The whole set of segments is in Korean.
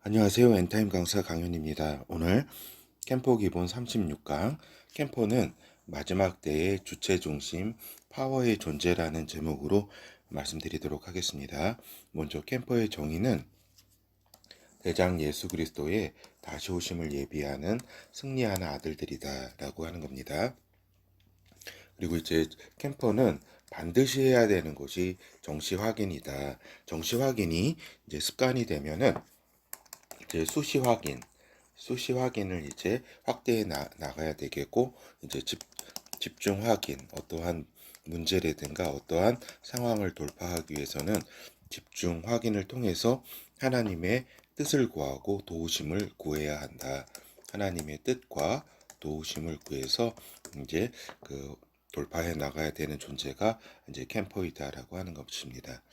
안녕하세요. 엔타임 강사 강윤입니다. 오늘 캠퍼 기본 36강 캠퍼는 마지막 때의 주체 중심 파워의 존재라는 제목으로 말씀드리도록 하겠습니다. 먼저 캠퍼의 정의는 대장 예수 그리스도의 다시 오심을 예비하는 승리하는 아들들이다 라고 하는 겁니다. 그리고 이제 캠퍼는 반드시 해야 되는 것이 정시 확인이다. 정시 확인이 이제 습관이 되면은 이제 수시 확인을 이제 확대해 나가야 되겠고, 이제 집중 확인, 어떠한 문제라든가 어떠한 상황을 돌파하기 위해서는 집중 확인을 통해서 하나님의 뜻을 구하고 도우심을 구해야 한다. 하나님의 뜻과 도우심을 구해서 이제 돌파해 나가야 되는 존재가 이제 캠퍼이다라고 하는 것입니다.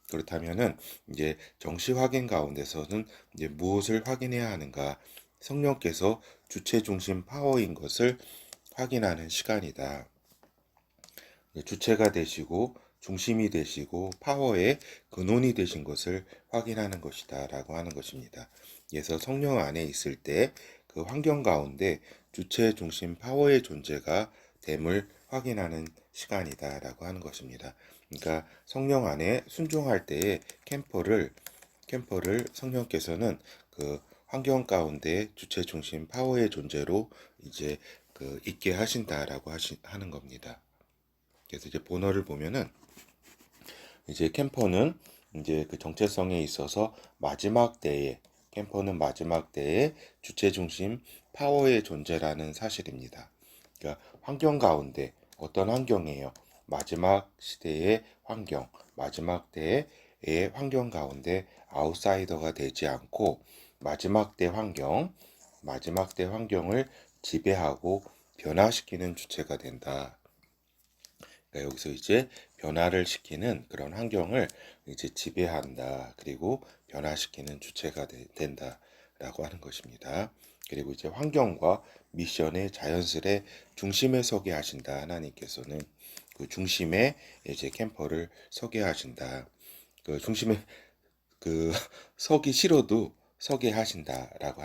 그렇다면은 이제 정시 확인 가운데서는 이제 무엇을 확인해야 하는가? 성령께서 주체 중심 파워인 것을 확인하는 시간이다. 주체가 되시고 중심이 되시고 파워의 근원이 되신 것을 확인하는 것이다라고 하는 것입니다. 그래서 성령 안에 있을 때 그 환경 가운데 주체 중심 파워의 존재가 됨을 확인하는 시간이다라고 하는 것입니다. 그러니까 성령 안에 순종할 때에 캠퍼를 성령께서는 그 환경 가운데 주체 중심 파워의 존재로 이제 있게 하신다라고 하는 겁니다. 그래서 이제 본어를 보면은 이제 캠퍼는 이제 그 정체성에 있어서 캠퍼는 마지막 때에 주체 중심 파워의 존재라는 사실입니다. 그러니까 환경 가운데 어떤 환경이에요? 마지막 시대의 환경, 마지막 때의 환경 가운데 아웃사이더가 되지 않고 마지막 때 환경을 지배하고 변화시키는 주체가 된다. 그러니까 여기서 이제 변화를 시키는 그런 환경을 이제 지배한다. 그리고 변화시키는 주체가 된다라고 하는 것입니다. 그리고 이제 환경과 미션의 자연스레 중심에 서게 하신다. 하나님께서는 그 중심에 이제 캠퍼를 서게 하신다. 그 중심에 그 서기 싫어도 서게 하신다라고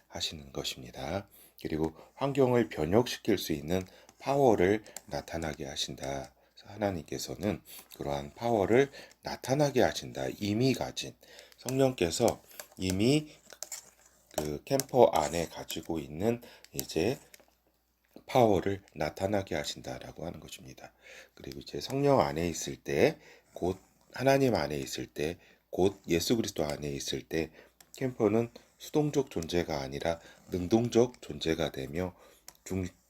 하시는 것입니다. 그리고 환경을 변혁시킬 수 있는 파워를 나타나게 하신다. 하나님께서는 그러한 파워를 나타나게 하신다. 이미 가진 성령께서 이미 그 캠퍼 안에 가지고 있는 이제 파워를 나타나게 하신다라고 하는 것입니다. 그리고 이제 성령 안에 있을 때, 곧 하나님 안에 있을 때, 곧 예수 그리스도 안에 있을 때 캠퍼는 수동적 존재가 아니라 능동적 존재가 되며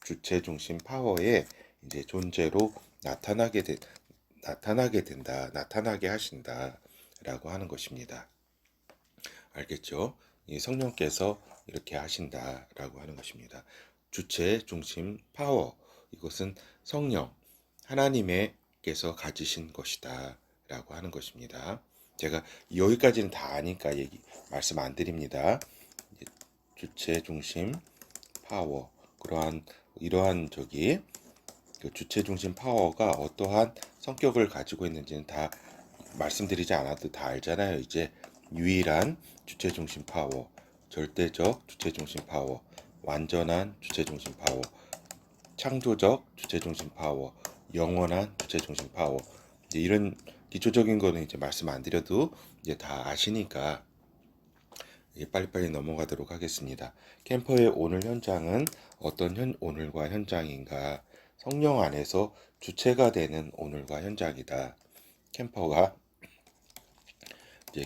주체 중심 파워의 이제 존재로 나타나게 된다, 나타나게 하신다라고 하는 것입니다. 알겠죠? 이 성령께서 이렇게 하신다라고 하는 것입니다. 주체 중심 파워, 이것은 성령 하나님께서 가지신 것이다라고 하는 것입니다. 제가 여기까지는 다 아니까 말씀 안 드립니다. 주체 중심 파워, 이러한 그 주체 중심 파워가 어떠한 성격을 가지고 있는지는 다 말씀드리지 않아도 다 알잖아요. 이제 유일한 주체 중심 파워, 절대적 주체 중심 파워, 완전한 주체 중심 파워, 창조적 주체 중심 파워, 영원한 주체 중심 파워. 이제 이런 기초적인 거는 이제 말씀 안 드려도 이제 다 아시니까 빨리빨리 넘어가도록 하겠습니다. 캠퍼의 오늘 현장은 어떤 오늘과 현장인가? 성령 안에서 주체가 되는 오늘과 현장이다.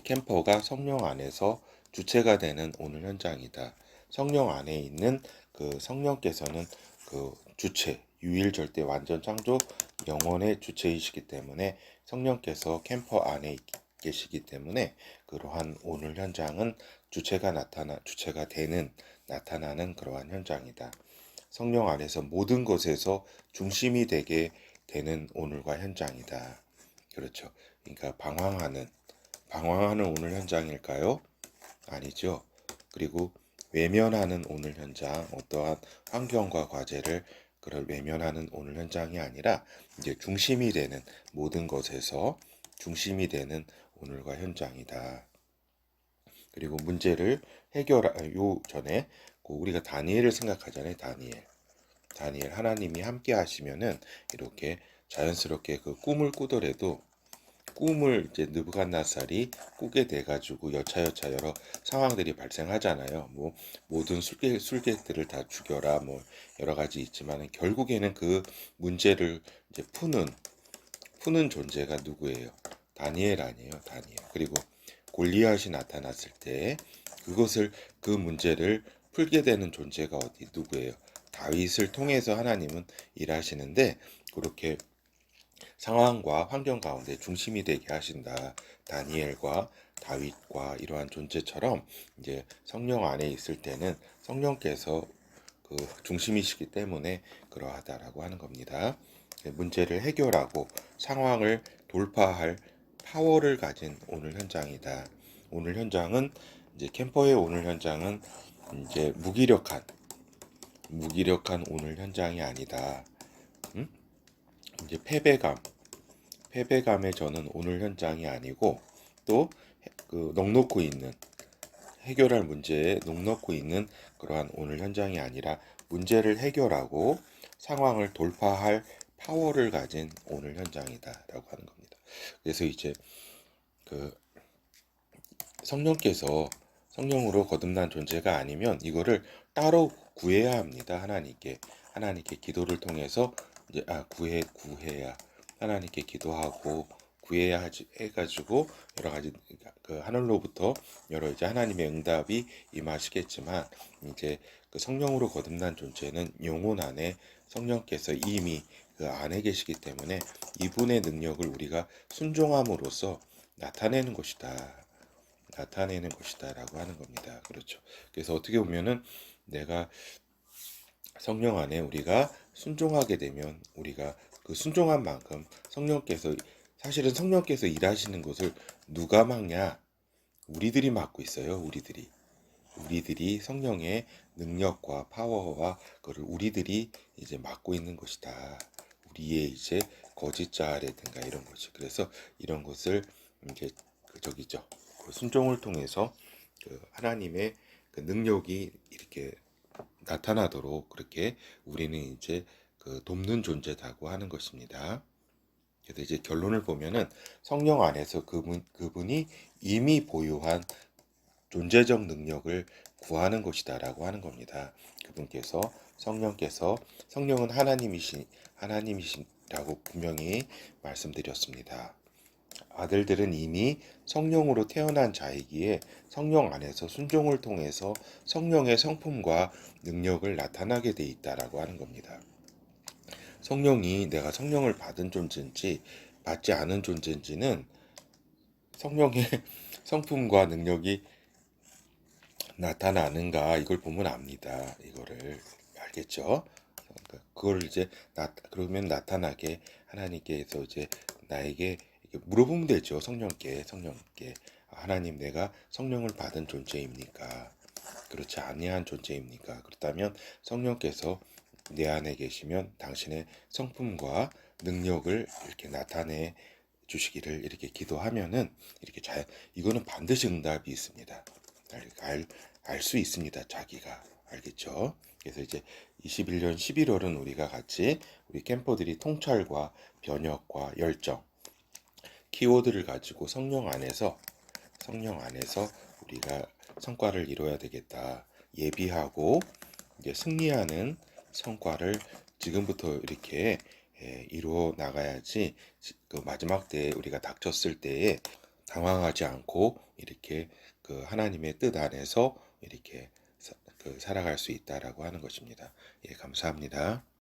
캠퍼가 성령 안에서 주체가 되는 오늘 현장이다. 성령 안에 있는 그 성령께서는 그 주체, 유일 절대 완전 창조 영원의 주체이시기 때문에 성령께서 캠퍼 안에 계시기 때문에 그러한 오늘 현장은 주체가 나타나는 그러한 현장이다. 성령 안에서 모든 것에서 중심이 되게 되는 오늘과 현장이다. 그렇죠. 그러니까 방황하는 오늘 현장일까요? 아니죠. 그리고 외면하는 오늘 현장, 어떠한 환경과 과제를 그걸 외면하는 오늘 현장이 아니라 이제 중심이 되는 모든 것에서 중심이 되는 오늘과 현장이다. 그리고 문제를 요 전에 우리가 다니엘을 생각하잖아요. 다니엘 하나님이 함께 하시면은 이렇게 자연스럽게 그 꿈을 꾸더라도 꿈을 이제 느부갓네살이 꾸게 돼가지고 여차여차 여러 상황들이 발생하잖아요. 뭐 모든 술객들을 다 죽여라, 뭐 여러 가지 있지만 결국에는 그 문제를 이제 푸는 존재가 누구예요? 다니엘 아니에요, 다니엘. 그리고 골리앗이 나타났을 때 그것을 그 문제를 풀게 되는 존재가 어디 누구예요? 다윗을 통해서 하나님은 일하시는데 그렇게 상황과 환경 가운데 중심이 되게 하신다. 다니엘과 다윗과 이러한 존재처럼 이제 성령 안에 있을 때는 성령께서 그 중심이시기 때문에 그러하다라고 하는 겁니다. 문제를 해결하고 상황을 돌파할 파워를 가진 오늘 현장이다. 오늘 현장은 이제 캠퍼의 오늘 현장은 이제 무기력한 오늘 현장이 아니다. 이제 패배감의 저는 오늘 현장이 아니고 또 그 넉넉고 있는 해결할 문제에 넉넉고 있는 그러한 오늘 현장이 아니라 문제를 해결하고 상황을 돌파할 파워를 가진 오늘 현장이다라고 하는 겁니다. 그래서 이제 그 성령께서 성령으로 거듭난 존재가 아니면 이거를 따로 구해야 합니다. 하나님께 기도를 통해서 이제 구해야 하나님께 기도하고 구해야 해가지고 여러 가지 그 하늘로부터 여러 이제 하나님의 응답이 임하시겠지만 이제 그 성령으로 거듭난 존재는 영혼 안에 성령께서 이미 그 안에 계시기 때문에 이분의 능력을 우리가 순종함으로써 나타내는 것이다라고 하는 겁니다. 그렇죠. 그래서 어떻게 보면은 내가 성령 안에 우리가 순종하게 되면 우리가 그 순종한 만큼 사실은 성령께서 일하시는 것을 누가 막냐? 우리들이 맡고 있어요. 우리들이 성령의 능력과 파워와 그걸 우리들이 이제 맡고 있는 것이다. 우리의 이제 거짓자라든가 이런 것이. 그래서 이런 것을 이제 그 순종을 통해서 그 하나님의 그 능력이 이렇게 나타나도록 그렇게 우리는 이제 그 돕는 존재다고 하는 것입니다. 그래서 이제 결론을 보면은 성령 안에서 그분이 이미 보유한 존재적 능력을 구하는 것이다라고 하는 겁니다. 성령은 하나님이시라고 분명히 말씀드렸습니다. 아들들은 이미 성령으로 태어난 자이기에 성령 안에서 순종을 통해서 성령의 성품과 능력을 나타나게 돼 있다라고 하는 겁니다. 성령이 내가 성령을 받은 존재인지 받지 않은 존재인지는 성령의 성품과 능력이 나타나는가 이걸 보면 압니다. 이거를 알겠죠? 그걸 이제 그러면 나타나게 하나님께서 이제 나에게 물어보면 되죠. 성령께 하나님 내가 성령을 받은 존재입니까? 그렇지 아니한 존재입니까? 그렇다면 성령께서 내 안에 계시면 당신의 성품과 능력을 이렇게 나타내 주시기를 이렇게 기도하면은 이거는 반드시 응답이 있습니다. 알 수 있습니다. 자기가 알겠죠? 그래서 이제 21년 11월은 우리가 같이 우리 캠퍼들이 통찰과 변혁과 열정 키워드를 가지고 성령 안에서 우리가 성과를 이뤄야 되겠다. 예비하고 이제 승리하는 성과를 지금부터 이렇게 이루어 나가야지 그 마지막 때에 우리가 닥쳤을 때에 당황하지 않고 이렇게 그 하나님의 뜻 안에서 이렇게 살아갈 수 있다라고 하는 것입니다. 예, 감사합니다.